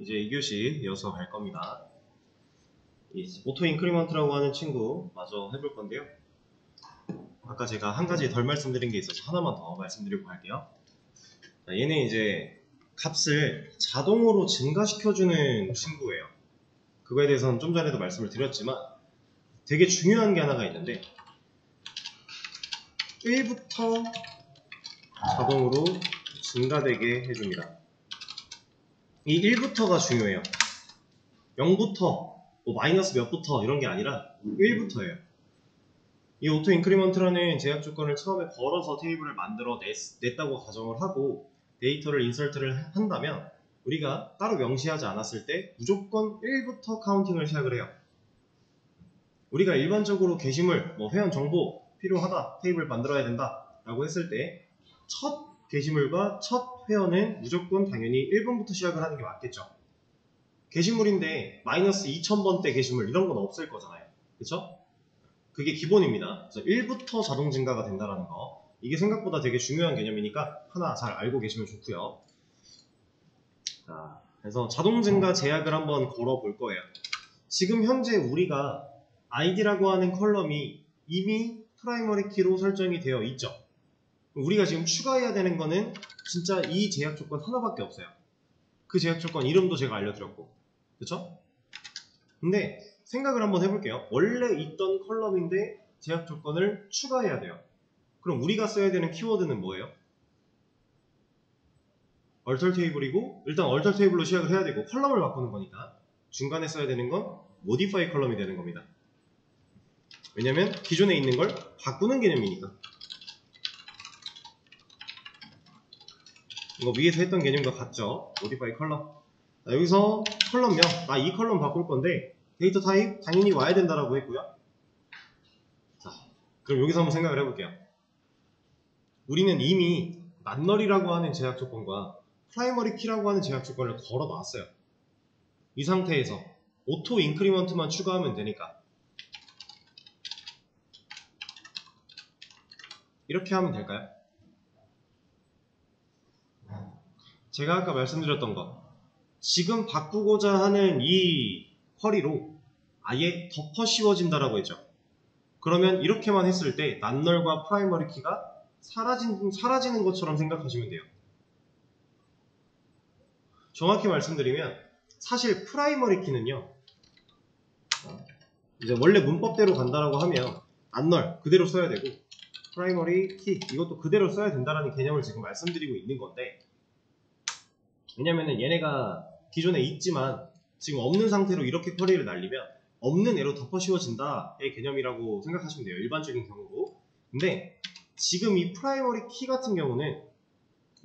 이제 2교시 이어서 갈 겁니다. 이 오토 인크리먼트라고 하는 친구 마저 해볼 건데요. 아까 제가 한 가지 덜 말씀드린 게 있어서 하나만 더 말씀드리고 갈게요. 얘는 이제 값을 자동으로 증가시켜주는 친구예요. 그거에 대해서는 좀 전에도 말씀을 드렸지만 되게 중요한 게 하나가 있는데 1부터 자동으로 증가되게 해줍니다. 이 1부터가 중요해요. 0부터 마이너스 몇부터 이런 게 아니라 1부터예요. 이 오토 인크리먼트라는 제약 조건을 처음에 걸어서 테이블을 만들어 냈다고 가정을 하고 데이터를 인설트를 한다면 우리가 따로 명시하지 않았을 때 무조건 1부터 카운팅을 시작을 해요. 우리가 일반적으로 게시물, 회원 정보 필요하다, 테이블 만들어야 된다 라고 했을 때 첫 게시물과 첫 회원은 무조건 당연히 1번부터 시작을 하는 게 맞겠죠. 게시물인데 마이너스 2000번대 게시물 이런 건 없을 거잖아요. 그쵸? 그게 기본입니다. 그래서 1부터 자동 증가가 된다는 거, 이게 생각보다 되게 중요한 개념이니까 하나 잘 알고 계시면 좋고요. 자, 그래서 자동 증가 제약을 한번 걸어 볼 거예요. 지금 현재 우리가 id라고 하는 컬럼이 이미 프라이머리 키로 설정이 되어 있죠. 우리가 지금 추가해야 되는 거는 진짜 이 제약 조건 하나밖에 없어요. 그 제약 조건 이름도 제가 알려드렸고, 그쵸? 근데 생각을 한번 해볼게요. 원래 있던 컬럼인데 제약 조건을 추가해야 돼요. 그럼 우리가 써야 되는 키워드는 뭐예요? 얼터 테이블이고, 일단 얼터 테이블로 시작을 해야 되고 컬럼을 바꾸는 거니까 중간에 써야 되는 건 modify 컬럼이 되는 겁니다. 왜냐면 기존에 있는 걸 바꾸는 개념이니까. 이거 위에서 했던 개념과 같죠? modify 컬럼. 자, 여기서 컬럼명, 나 이 컬럼 바꿀 건데 데이터 타입 당연히 와야 된다라고 했고요. 자, 그럼 여기서 한번 생각을 해볼게요. 우리는 이미 낱널이라고 하는 제약 조건과 프라이머리 키라고 하는 제약 조건을 걸어 놨어요. 이 상태에서 오토 인크리먼트만 추가하면 되니까 이렇게 하면 될까요? 제가 아까 말씀드렸던 거, 지금 바꾸고자 하는 이 쿼리로 아예 덮어 씌워진다라고 했죠. 그러면 이렇게만 했을 때 낱널과 프라이머리 키가 사라지는 것처럼 생각하시면 돼요. 정확히 말씀드리면 사실 프라이머리 키는요, 이제 원래 문법대로 간다라고 하면 낱널 그대로 써야 되고 프라이머리 키 이것도 그대로 써야 된다라는 개념을 지금 말씀드리고 있는 건데, 왜냐면은 얘네가 기존에 있지만 지금 없는 상태로 이렇게 쿼리를 날리면 없는 애로 덮어 씌워진다의 개념이라고 생각하시면 돼요. 일반적인 경우로. 근데 지금 이 프라이머리 키 같은 경우는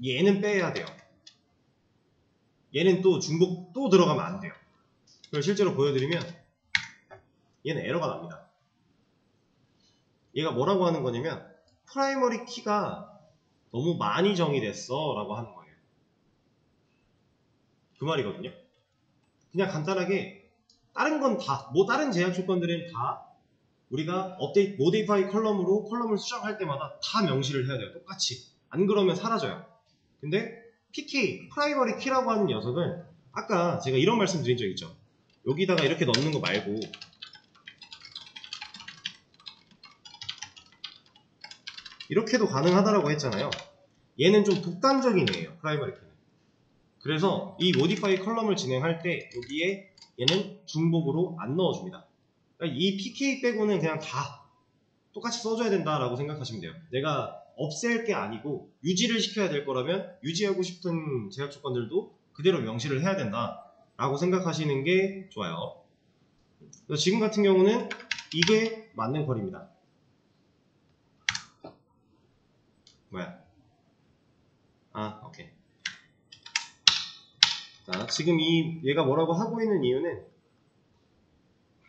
얘는 빼야 돼요. 얘는 또 중복 또 들어가면 안 돼요. 그걸 실제로 보여드리면 얘는 에러가 납니다. 얘가 뭐라고 하는 거냐면 프라이머리 키가 너무 많이 정의됐어 라고 하는 거예요. 그 말이거든요. 그냥 간단하게 다른 건 다, 다른 제약 조건들은 다 우리가 modify 컬럼으로 컬럼을 수정할 때마다 다 명시를 해야 돼요. 똑같이. 안 그러면 사라져요. 근데 PK, 프라이머리 키라고 하는 녀석은 아까 제가 이런 말씀 드린 적 있죠. 여기다가 이렇게 넣는 거 말고 이렇게도 가능하다라고 했잖아요. 얘는 좀 독단적인 애예요. 프라이머리 키는. 그래서 이 modify 컬럼을 진행할 때 여기에 얘는 중복으로 안 넣어줍니다. 그러니까 이 PK 빼고는 그냥 다 똑같이 써줘야 된다라고 생각하시면 돼요. 내가 없앨 게 아니고 유지를 시켜야 될 거라면 유지하고 싶은 제약 조건들도 그대로 명시를 해야 된다라고 생각하시는 게 좋아요. 그래서 지금 같은 경우는 이게 맞는 컬입니다. 뭐야? 오케이. 자, 지금 얘가 뭐라고 하고 있는 이유는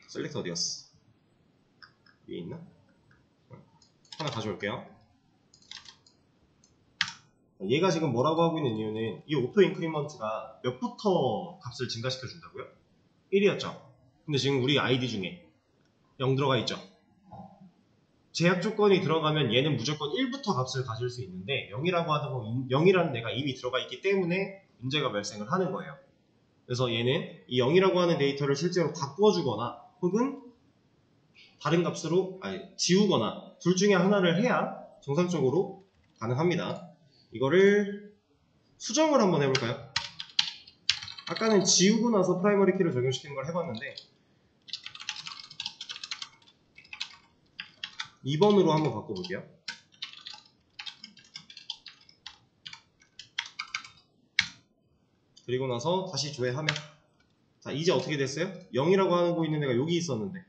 셀렉트 어디였어? 위에 있나? 하나 가져올게요. 얘가 지금 뭐라고 하고 있는 이유는 이 오토 인크리먼트가 몇부터 값을 증가시켜 준다고요? 1이었죠. 근데 지금 우리 아이디 중에 0 들어가 있죠. 제약 조건이 들어가면 얘는 무조건 1부터 값을 가질 수 있는데 0이라는 애가 이미 들어가 있기 때문에 문제가 발생을 하는 거예요. 그래서 얘는 이 0이라고 하는 데이터를 실제로 바꿔주거나 혹은 다른 값으로 지우거나 둘 중에 하나를 해야 정상적으로 가능합니다. 이거를 수정을 한번 해볼까요? 아까는 지우고 나서 프라이머리 키를 적용시키는 걸 해봤는데 2번으로 한번 바꿔볼게요. 그리고 나서 다시 조회하면, 자 이제 어떻게 됐어요? 0이라고 하고 있는 애가 여기 있었는데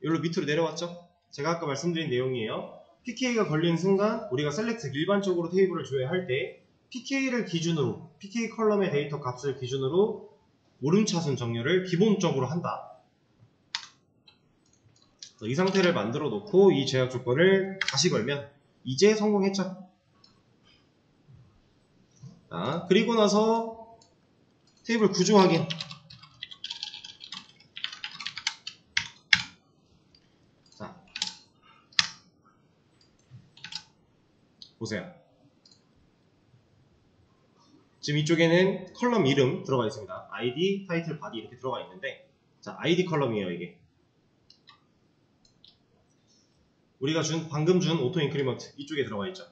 여기로 밑으로 내려왔죠? 제가 아까 말씀드린 내용이에요. PK가 걸린 순간 우리가 셀렉트 일반적으로 테이블을 조회할 때 PK를 기준으로, PK 컬럼의 데이터 값을 기준으로 오름차순 정렬을 기본적으로 한다. 이 상태를 만들어 놓고 이 제약 조건을 다시 걸면 이제 성공했죠. 자, 그리고 나서 테이블 구조 확인. 자, 보세요. 지금 이쪽에는 컬럼 이름 들어가 있습니다. ID, 타이틀, 바디 이렇게 들어가 있는데, 자, ID 컬럼이에요, 이게. 우리가 방금 준 오토 인크리먼트 이쪽에 들어가 있죠.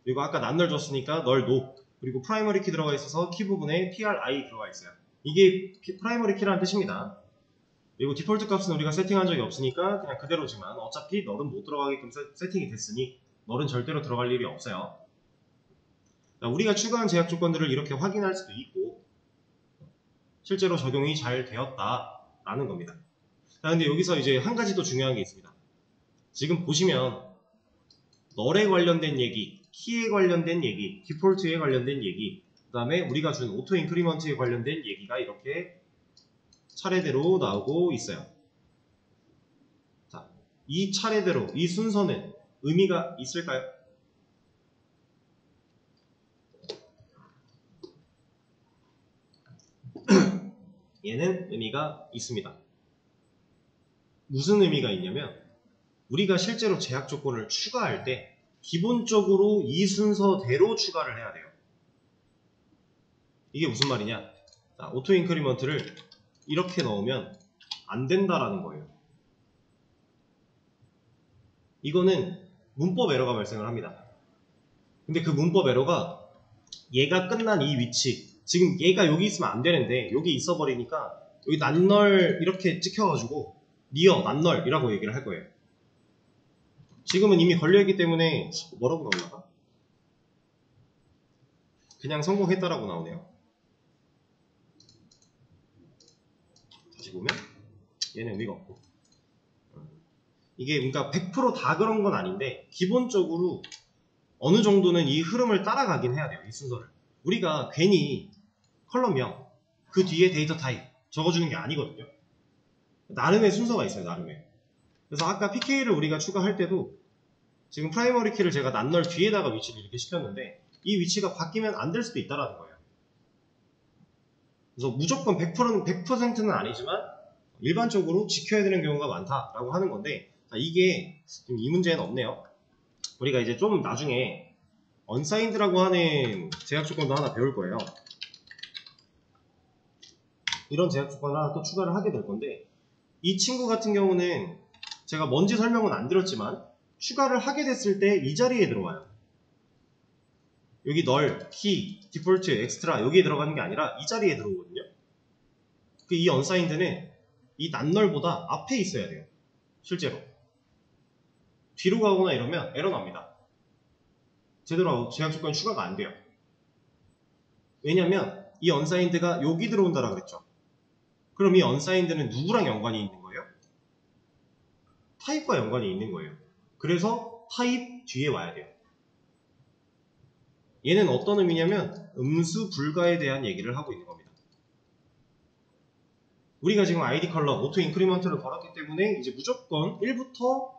그리고 아까 난널 줬으니까 널 노. 그리고 프라이머리 키 들어가 있어서 키 부분에 PRI 들어가 있어요. 이게 프라이머리 키라는 뜻입니다. 그리고 디폴트 값은 우리가 세팅한 적이 없으니까 그냥 그대로지만 어차피 널은 못 들어가게끔 세팅이 됐으니 널은 절대로 들어갈 일이 없어요. 자, 우리가 추가한 제약 조건들을 이렇게 확인할 수도 있고 실제로 적용이 잘 되었다라는 겁니다. 자, 근데 여기서 이제 한 가지 더 중요한 게 있습니다. 지금 보시면 널에 관련된 얘기, 키에 관련된 얘기, 디폴트에 관련된 얘기, 그 다음에 우리가 준 오토 인크리먼트에 관련된 얘기가 이렇게 차례대로 나오고 있어요. 자, 이 차례대로, 이 순서는 의미가 있을까요? 얘는 의미가 있습니다. 무슨 의미가 있냐면 우리가 실제로 제약 조건을 추가할 때 기본적으로 이 순서대로 추가를 해야 돼요. 이게 무슨 말이냐? 자, 오토 인크리먼트를 이렇게 넣으면 안 된다라는 거예요. 이거는 문법 에러가 발생을 합니다. 근데 그 문법 에러가 얘가 끝난 이 위치, 지금 얘가 여기 있으면 안 되는데 여기 있어 버리니까 여기 난널 이렇게 찍혀가지고 니어 난널이라고 얘기를 할 거예요. 지금은 이미 걸려있기 때문에 뭐라고 나오나가? 그냥 성공했다라고 나오네요. 다시 보면 얘는 의미가 없고, 이게 그러니까 100% 다 그런 건 아닌데 기본적으로 어느 정도는 이 흐름을 따라가긴 해야 돼요. 이 순서를. 우리가 괜히 컬럼명 그 뒤에 데이터 타입 적어주는 게 아니거든요. 나름의 순서가 있어요. 나름의. 그래서 아까 PK를 우리가 추가할 때도 지금 프라이머리 키를 제가 난널 뒤에다가 위치를 이렇게 시켰는데 이 위치가 바뀌면 안 될 수도 있다라는 거예요. 그래서 무조건 100%는 아니지만 일반적으로 지켜야 되는 경우가 많다라고 하는 건데, 자, 이게 지금 이 문제는 없네요. 우리가 이제 좀 나중에 언사인드라고 하는 제약 조건도 하나 배울 거예요. 이런 제약 조건을 하나 또 추가를 하게 될 건데, 이 친구 같은 경우는 제가 뭔지 설명은 안 드렸지만 추가를 하게 됐을 때 이 자리에 들어와요. 여기 널, 키, 디폴트, 엑스트라 여기에 들어가는 게 아니라 이 자리에 들어오거든요. 이 언사인드는 이 난널보다 앞에 있어야 돼요. 실제로. 뒤로 가거나 이러면 에러 납니다. 제대로 제약 조건이 추가가 안 돼요. 왜냐면 이 언사인드가 여기 들어온다라 그랬죠. 그럼 이 언사인드는 누구랑 연관이 있는 거예요? 타입과 연관이 있는 거예요. 그래서 타입 뒤에 와야 돼요. 얘는 어떤 의미냐면 음수 불가에 대한 얘기를 하고 있는 겁니다. 우리가 지금 ID 컬럼 오토 인크리먼트를 걸었기 때문에 이제 무조건 1부터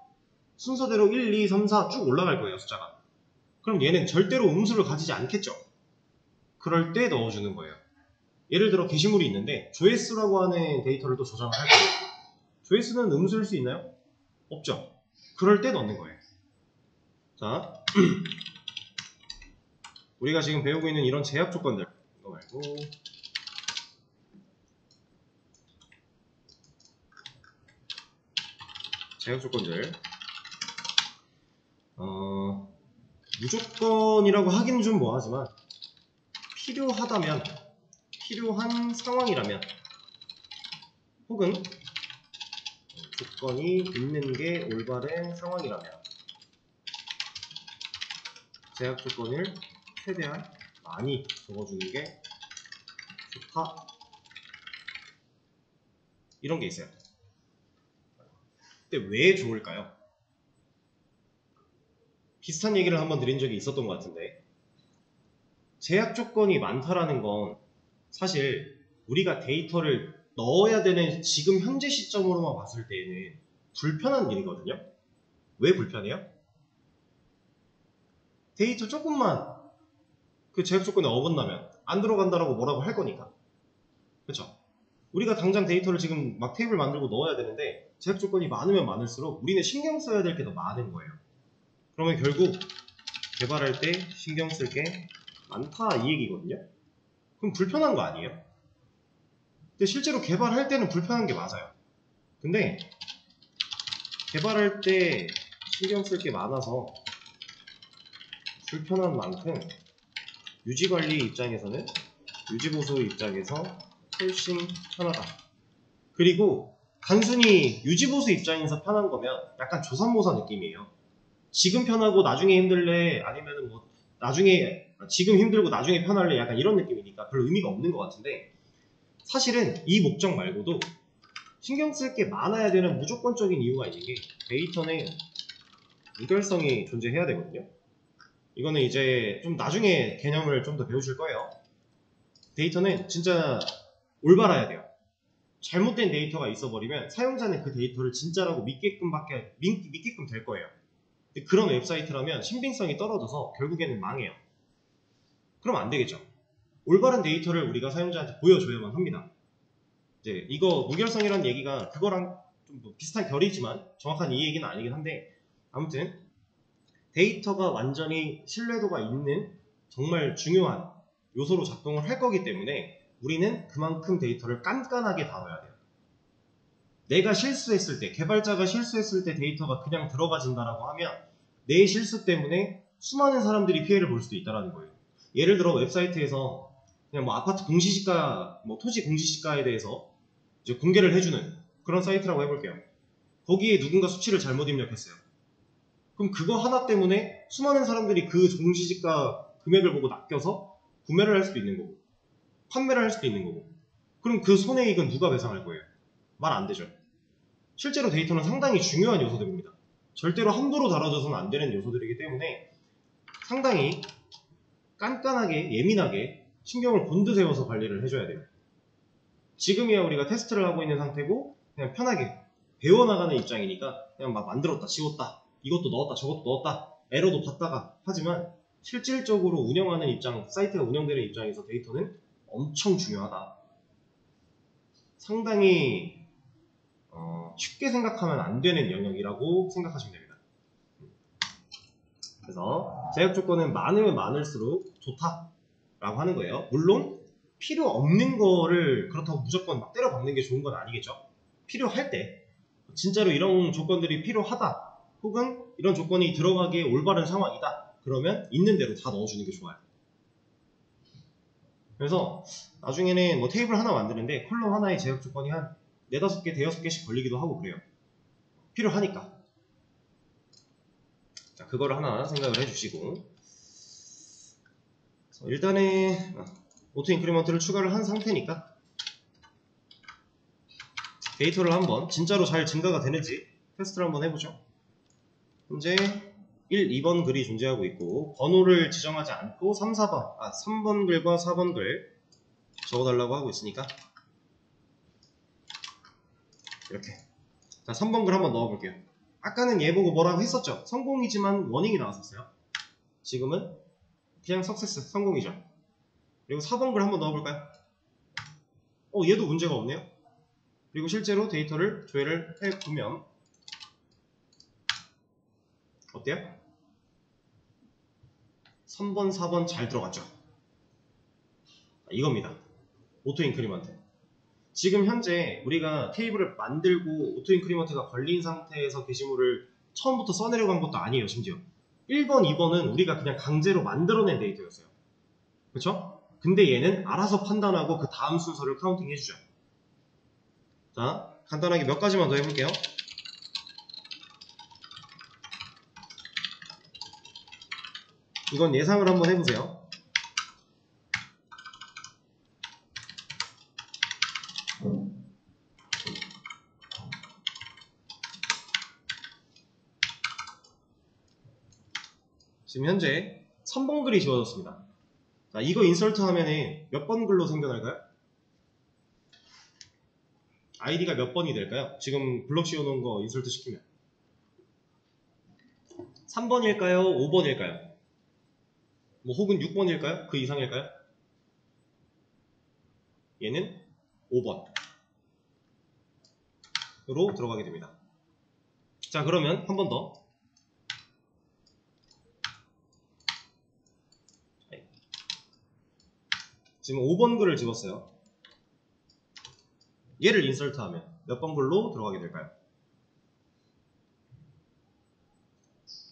순서대로 1, 2, 3, 4 쭉 올라갈 거예요. 숫자가. 그럼 얘는 절대로 음수를 가지지 않겠죠. 그럴 때 넣어주는 거예요. 예를 들어 게시물이 있는데 조회수라고 하는 데이터를 또 저장을 할 거예요. 조회수는 음수일 수 있나요? 없죠. 그럴 때 넣는 거예요. 자, 우리가 지금 배우고 있는 이런 제약 조건들, 이거 말고 제약 조건들. 무조건이라고 하기는 좀 뭐하지만 필요하다면, 필요한 상황이라면, 혹은 조건이 있는 게 올바른 상황이라면 제약 조건을 최대한 많이 적어주는 게 좋다. 이런 게 있어요. 근데 왜 좋을까요? 비슷한 얘기를 한번 드린 적이 있었던 것 같은데, 제약 조건이 많다라는 건 사실 우리가 데이터를 넣어야 되는 지금 현재 시점으로만 봤을 때에는 불편한 일이거든요. 왜 불편해요? 데이터 조금만 그 제약 조건에 어긋나면 안 들어간다라고 뭐라고 할 거니까. 그쵸? 우리가 당장 데이터를 지금 막 테이블 만들고 넣어야 되는데 제약 조건이 많으면 많을수록 우리는 신경 써야 될 게 더 많은 거예요. 그러면 결국 개발할 때 신경 쓸 게 많다 이 얘기거든요. 그럼 불편한 거 아니에요? 근데 실제로 개발할 때는 불편한 게 맞아요. 근데 개발할 때 신경 쓸 게 많아서 불편한 만큼 유지관리 입장에서는, 유지보수 입장에서 훨씬 편하다. 그리고 단순히 유지보수 입장에서 편한 거면 약간 조삼모사 느낌이에요. 지금 편하고 나중에 힘들래, 아니면은 뭐 나중에 지금 힘들고 나중에 편할래, 약간 이런 느낌이니까 별로 의미가 없는 것 같은데, 사실은 이 목적 말고도 신경 쓸 게 많아야 되는 무조건적인 이유가 있는 게 데이터는 무결성이 존재해야 되거든요. 이거는 이제 좀 나중에 개념을 좀 더 배우실 거예요. 데이터는 진짜 올바라야 돼요. 잘못된 데이터가 있어버리면 사용자는 그 데이터를 진짜라고 믿게끔 될 거예요. 근데 그런 웹사이트라면 신빙성이 떨어져서 결국에는 망해요. 그럼 안 되겠죠. 올바른 데이터를 우리가 사용자한테 보여줘야만 합니다. 이제 이거 무결성이라는 얘기가 그거랑 좀 비슷한 결이지만 정확한 이 얘기는 아니긴 한데, 아무튼 데이터가 완전히 신뢰도가 있는 정말 중요한 요소로 작동을 할 거기 때문에 우리는 그만큼 데이터를 깐깐하게 다뤄야 돼요. 내가 실수했을 때, 개발자가 실수했을 때 데이터가 그냥 들어가진다라고 하면 내 실수 때문에 수많은 사람들이 피해를 볼 수도 있다는 거예요. 예를 들어 웹사이트에서 그냥 뭐 아파트 공시지가, 뭐 토지 공시지가에 대해서 이제 공개를 해주는 그런 사이트라고 해볼게요. 거기에 누군가 수치를 잘못 입력했어요. 그럼 그거 하나 때문에 수많은 사람들이 그 공시지가 금액을 보고 낚여서 구매를 할 수도 있는 거고 판매를 할 수도 있는 거고, 그럼 그 손해이익은 누가 배상할 거예요? 말 안 되죠. 실제로 데이터는 상당히 중요한 요소들입니다. 절대로 함부로 다뤄져서는 안 되는 요소들이기 때문에 상당히 깐깐하게 예민하게 신경을 곤두세워서 관리를 해줘야 돼요. 지금이야 우리가 테스트를 하고 있는 상태고 그냥 편하게 배워나가는 입장이니까 그냥 막 만들었다 지웠다 이것도 넣었다 저것도 넣었다 에러도 봤다가 하지만, 실질적으로 운영하는 입장, 사이트가 운영되는 입장에서 데이터는 엄청 중요하다. 상당히 쉽게 생각하면 안 되는 영역이라고 생각하시면 됩니다. 그래서 제약 조건은 많으면 많을수록 좋다라고 하는 거예요. 물론 필요 없는 거를 그렇다고 무조건 막 때려 박는 게 좋은 건 아니겠죠. 필요할 때 진짜로 이런 조건들이 필요하다, 혹은 이런 조건이 들어가기에 올바른 상황이다, 그러면 있는 대로 다 넣어주는 게 좋아요. 그래서 나중에는 뭐 테이블 하나 만드는데 컬럼 하나의 제약 조건이 한 4-5개, 5-6개씩 걸리기도 하고 그래요. 필요하니까. 자, 그거를 하나 생각을 해주시고, 일단은 오토 인크리먼트를 추가를 한 상태니까 데이터를 한번 진짜로 잘 증가가 되는지 테스트를 한번 해보죠. 현재 1, 2번 글이 존재하고 있고 번호를 지정하지 않고 3번 글과 4번 글 적어달라고 하고 있으니까 이렇게. 자, 3번 글 한번 넣어볼게요. 아까는 얘 보고 뭐라고 했었죠. 성공이지만 워닝이 나왔었어요. 지금은 그냥 석세스, 성공이죠. 그리고 4번 글 한번 넣어볼까요? 얘도 문제가 없네요. 그리고 실제로 데이터를 조회를 해보면 어때요? 3번, 4번 잘 들어갔죠. 이겁니다. 오토 인크리먼트. 지금 현재 우리가 테이블을 만들고 오토 인크리먼트가 걸린 상태에서 게시물을 처음부터 써내려고 한 것도 아니에요. 심지어 1번, 2번은 우리가 그냥 강제로 만들어낸 데이터였어요. 그쵸? 근데 얘는 알아서 판단하고 그 다음 순서를 카운팅 해주죠. 자, 간단하게 몇 가지만 더 해볼게요. 이건 예상을 한번 해보세요. 지금 현재 3번 글이 지워졌습니다. 자, 이거 인서트 하면은 몇 번 글로 생겨날까요? 아이디가 몇 번이 될까요? 지금 블럭 씌워놓은 거 인서트 시키면 3번일까요? 5번일까요? 뭐 혹은 6번일까요? 그 이상일까요? 얘는 5번으로 들어가게 됩니다. 자, 그러면 한 번 더. 지금 5번 글을 집었어요. 얘를 인서트하면 몇 번 글로 들어가게 될까요?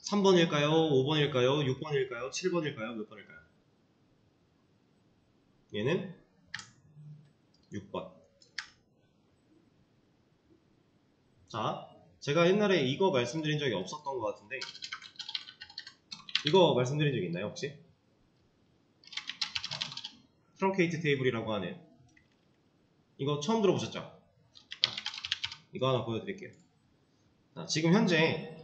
3번일까요? 5번일까요? 6번일까요? 7번일까요? 몇 번일까요? 얘는 6번. 자, 제가 옛날에 이거 말씀드린 적이 없었던 것 같은데 이거 말씀드린 적 있나요 혹시? 트렁케이트 테이블이라고 하는 이거 처음 들어보셨죠? 이거 하나 보여드릴게요. 자, 지금 현재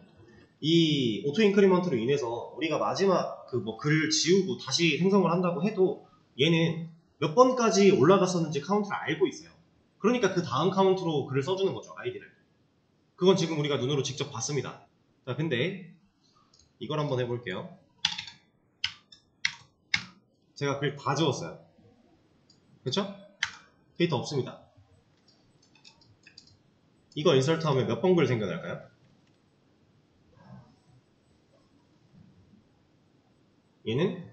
이 오토 인크리먼트로 인해서 우리가 마지막 그 뭐 글을 지우고 다시 생성을 한다고 해도 얘는 몇 번까지 올라갔었는지 카운트를 알고 있어요. 그러니까 그 다음 카운트로 글을 써주는 거죠, 아이디를. 그건 지금 우리가 눈으로 직접 봤습니다. 자, 근데 이걸 한번 해볼게요. 제가 글 다 지웠어요. 그쵸? 데이터 없습니다. 이거 인서트 하면 몇 번 글 생겨날까요? 얘는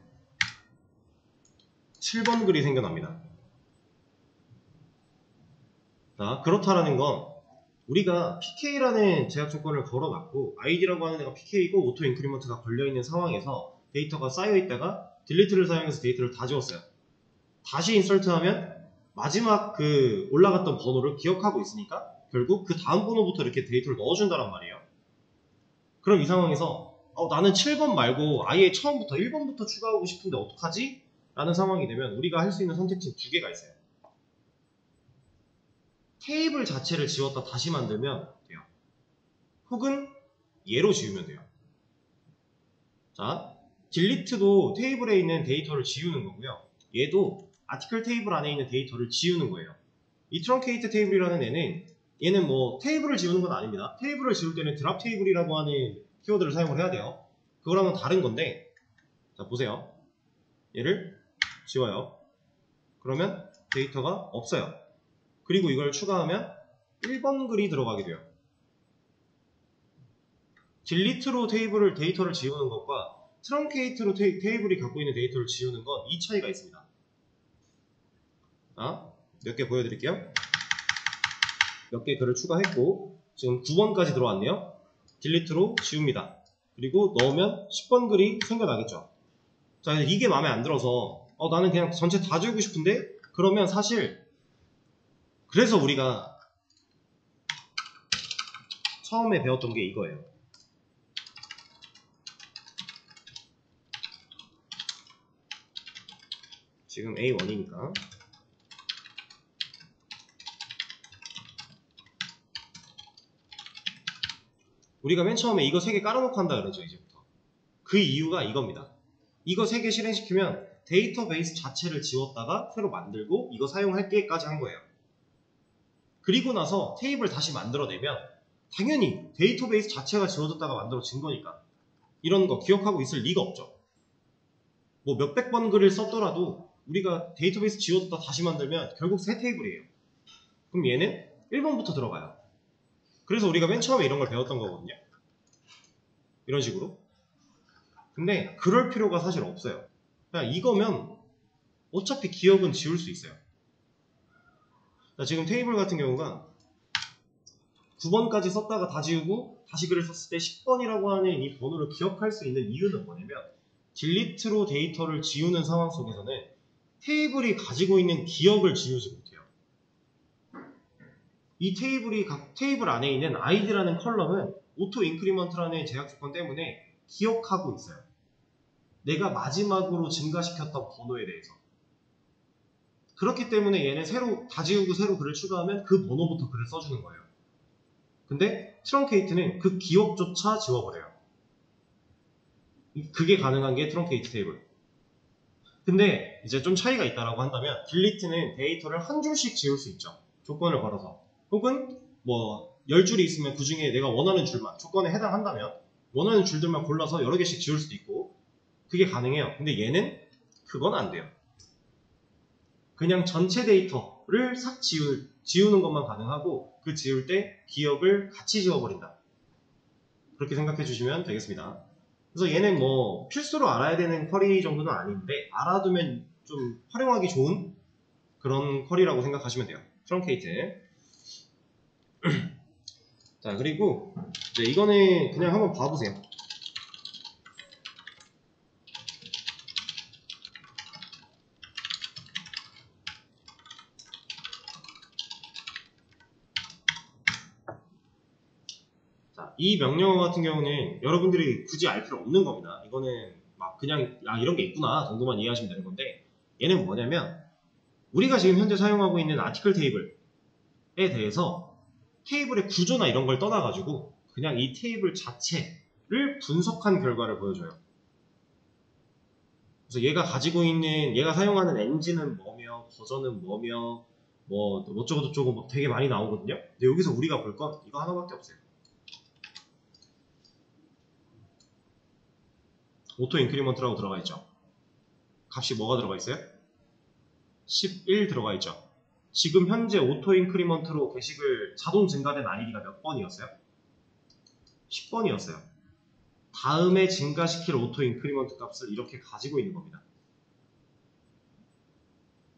7번 글이 생겨납니다. 자, 그렇다라는 건 우리가 PK라는 제약 조건을 걸어놨고 아이디라고 하는 애가 PK이고 오토 인크리먼트가 걸려있는 상황에서 데이터가 쌓여있다가 딜리트를 사용해서 데이터를 다 지웠어요. 다시 인설트하면 마지막 그 올라갔던 번호를 기억하고 있으니까 결국 그 다음 번호부터 이렇게 데이터를 넣어준다란 말이에요. 그럼 이 상황에서 나는 7번 말고 아예 처음부터 1번부터 추가하고 싶은데 어떡하지? 라는 상황이 되면 우리가 할 수 있는 선택지 두 개가 있어요. 테이블 자체를 지웠다 다시 만들면 돼요. 혹은 얘로 지우면 돼요. 자, 딜리트도 테이블에 있는 데이터를 지우는 거고요. 얘도 아티클 테이블 안에 있는 데이터를 지우는 거예요. 이 트렁케이트 테이블이라는 애는 얘는 뭐 테이블을 지우는 건 아닙니다. 테이블을 지울 때는 드랍 테이블이라고 하는 키워드를 사용을 해야 돼요. 그거랑은 다른 건데, 자 보세요. 얘를 지워요. 그러면 데이터가 없어요. 그리고 이걸 추가하면 1번 글이 들어가게 돼요. 딜리트로 데이터를 지우는 것과 트렁케이트로 테이블이 갖고 있는 데이터를 지우는 건 이 차이가 있습니다. 몇 개 보여드릴게요. 몇 개 글을 추가했고 지금 9번까지 들어왔네요. 딜리트로 지웁니다. 그리고 넣으면 10번 글이 생겨나겠죠. 자, 이게 마음에 안 들어서 나는 그냥 전체 다 지우고 싶은데 그러면 사실 그래서 우리가 처음에 배웠던 게 이거예요. 지금 A1이니까 우리가 맨 처음에 이거 3개 깔아놓고 한다 그러죠. 이제부터 그 이유가 이겁니다. 이거 3개 실행시키면 데이터베이스 자체를 지웠다가 새로 만들고 이거 사용할게까지 한 거예요. 그리고 나서 테이블 다시 만들어내면 당연히 데이터베이스 자체가 지워졌다가 만들어진 거니까 이런 거 기억하고 있을 리가 없죠. 뭐 몇백 번 글을 썼더라도 우리가 데이터베이스 지워졌다 다시 만들면 결국 새 테이블이에요. 그럼 얘는 1번부터 들어가요. 그래서 우리가 맨 처음에 이런 걸 배웠던 거거든요. 이런 식으로. 근데 그럴 필요가 사실 없어요. 그냥 이거면 어차피 기억은 지울 수 있어요. 지금 테이블 같은 경우가 9번까지 썼다가 다 지우고 다시 글을 썼을 때 10번이라고 하는 이 번호를 기억할 수 있는 이유는 뭐냐면 딜리트로 데이터를 지우는 상황 속에서는 테이블이 가지고 있는 기억을 지우지 못해요. 이 테이블 안에 있는 id라는 컬럼은 오토 인크리먼트라는 제약 조건 때문에 기억하고 있어요. 내가 마지막으로 증가시켰던 번호에 대해서. 그렇기 때문에 얘는 다 지우고 새로 글을 추가하면 그 번호부터 글을 써주는 거예요. 근데 트렁케이트는 그 기억조차 지워버려요. 그게 가능한 게 트렁케이트 테이블. 근데 이제 좀 차이가 있다라고 한다면 딜리트는 데이터를 한 줄씩 지울 수 있죠. 조건을 걸어서. 혹은 뭐 10줄이 있으면 그 중에 내가 원하는 줄만 조건에 해당한다면 원하는 줄들만 골라서 여러 개씩 지울 수도 있고 그게 가능해요. 근데 얘는 그건 안 돼요. 그냥 전체 데이터를 싹 지우는 것만 가능하고 그 지울 때 기억을 같이 지워버린다. 그렇게 생각해 주시면 되겠습니다. 그래서 얘는 뭐 필수로 알아야 되는 쿼리 정도는 아닌데 알아두면 좀 활용하기 좋은 그런 쿼리라고 생각하시면 돼요. 트렁케이트. 자, 그리고 이제 이거는 그냥 한번 봐보세요. 자, 이 명령어 같은 경우는 여러분들이 굳이 알 필요 없는 겁니다. 이거는 막 그냥 이런 게 있구나 정도만 이해하시면 되는 건데 얘는 뭐냐면 우리가 지금 현재 사용하고 있는 아티클 테이블에 대해서 테이블의 구조나 이런 걸 떠나가지고 그냥 이 테이블 자체를 분석한 결과를 보여줘요. 그래서 얘가 사용하는 엔진은 뭐며 버전은 뭐며 뭐 어쩌고 저쩌고 막 되게 많이 나오거든요. 근데 여기서 우리가 볼 건 이거 하나밖에 없어요. 오토 인크리먼트라고 들어가 있죠. 값이 뭐가 들어가 있어요? 11 들어가 있죠. 지금 현재 오토 인크리먼트로 게시글 자동 증가된 아이디가 몇 번이었어요? 10번이었어요. 다음에 증가시킬 오토 인크리먼트 값을 이렇게 가지고 있는 겁니다.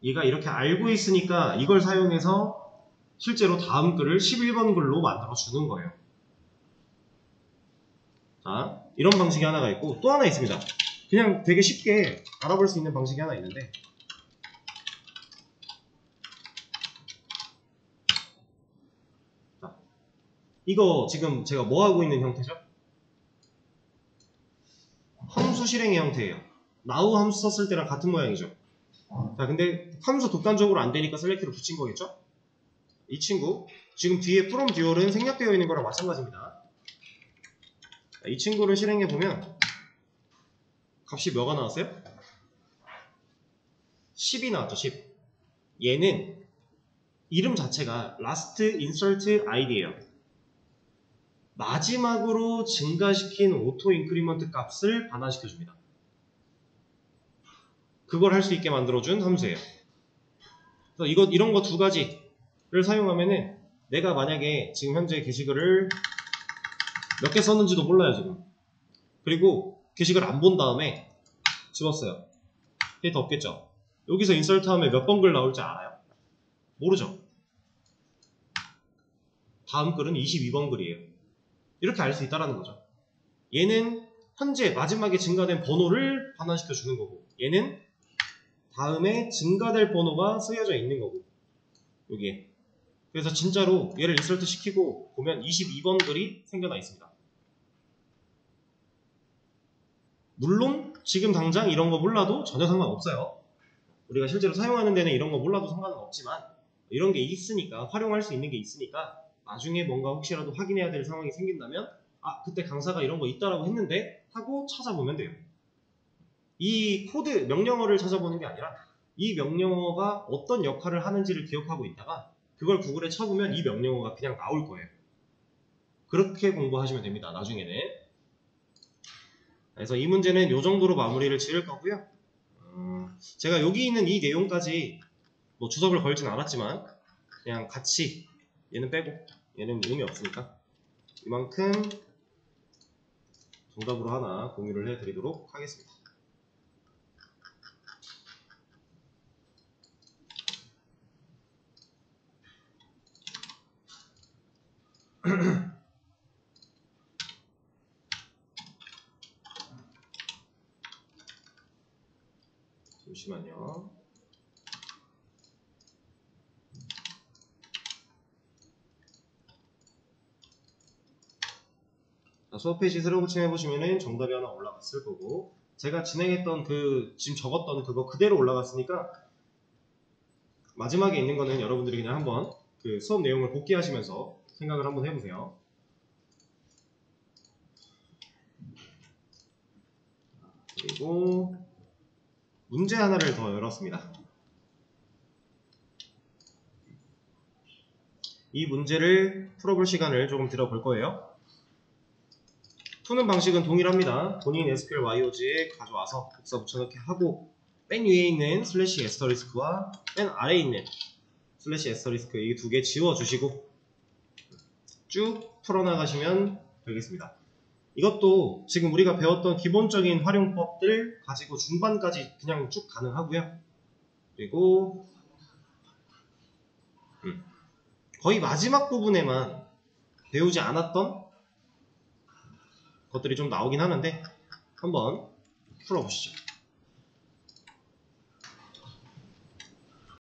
얘가 이렇게 알고 있으니까 이걸 사용해서 실제로 다음 글을 11번 글로 만들어 주는 거예요. 자, 이런 방식이 하나가 있고 또 하나 있습니다. 그냥 되게 쉽게 알아볼 수 있는 방식이 하나 있는데 자, 이거 지금 제가 뭐 하고 있는 형태죠? 함수 실행의 형태예요. now 함수 썼을 때랑 같은 모양이죠. 자, 근데 함수 독단적으로 안 되니까 셀렉트를 붙인 거겠죠? 이 친구 지금 뒤에 from 듀얼은 생략되어 있는 거랑 마찬가지입니다. 자, 이 친구를 실행해 보면 값이 뭐가 나왔어요? 10이 나왔죠. 10. 얘는 이름 자체가 last insert id예요. 마지막으로 증가시킨 오토 인크리먼트 값을 반환시켜 줍니다. 그걸 할 수 있게 만들어준 함수예요. 그래서 이런 거 두 가지를 사용하면은 내가 만약에 지금 현재 게시글을 몇 개 썼는지도 몰라요 지금. 그리고 게시글 안 본 다음에 집었어요. 데이터 없겠죠. 여기서 인서트 하면 몇 번 글 나올지 알아요? 모르죠. 다음 글은 22번 글이에요. 이렇게 알 수 있다는 거죠. 얘는 현재 마지막에 증가된 번호를 반환시켜 주는 거고 얘는 다음에 증가될 번호가 쓰여져 있는 거고 여기에. 그래서 진짜로 얘를 인서트 시키고 보면 22번 글이 생겨나 있습니다. 물론 지금 당장 이런 거 몰라도 전혀 상관없어요. 우리가 실제로 사용하는 데는 이런 거 몰라도 상관은 없지만 이런 게 있으니까 활용할 수 있는 게 있으니까 나중에 뭔가 혹시라도 확인해야 될 상황이 생긴다면 아 그때 강사가 이런 거 있다라고 했는데 하고 찾아보면 돼요. 이 코드 명령어를 찾아보는 게 아니라 이 명령어가 어떤 역할을 하는지를 기억하고 있다가 그걸 구글에 쳐보면 이 명령어가 그냥 나올 거예요. 그렇게 공부하시면 됩니다. 나중에는. 그래서 이 문제는 이 정도로 마무리를 지을 거고요. 제가 여기 있는 이 내용까지 뭐 주석을 걸진 않았지만 그냥 같이 얘는 빼고 얘는 의미 없으니까 이만큼 정답으로 하나 공유를 해드리도록 하겠습니다. 잠시만요. 수업 페이지 새로고침 해보시면은 정답이 하나 올라갔을 거고, 제가 진행했던 지금 적었던 그거 그대로 올라갔으니까 마지막에 있는 거는 여러분들이 그냥 한번 그 수업 내용을 복기하시면서 생각을 한번 해보세요. 그리고 문제 하나를 더 열었습니다. 이 문제를 풀어볼 시간을 조금 들어볼 거예요. 푸는 방식은 동일합니다. 본인 SQL YOG에 가져와서 복사 붙여넣기 하고, 맨 위에 있는 슬래시 애스터리스크와 맨 아래에 있는 슬래시 애스터리스크 이 두 개 지워주시고 쭉 풀어나가시면 되겠습니다. 이것도 지금 우리가 배웠던 기본적인 활용법들 가지고 중반까지 그냥 쭉 가능하고요. 그리고 거의 마지막 부분에만 배우지 않았던 것들이 좀 나오긴 하는데 한번 풀어보시죠.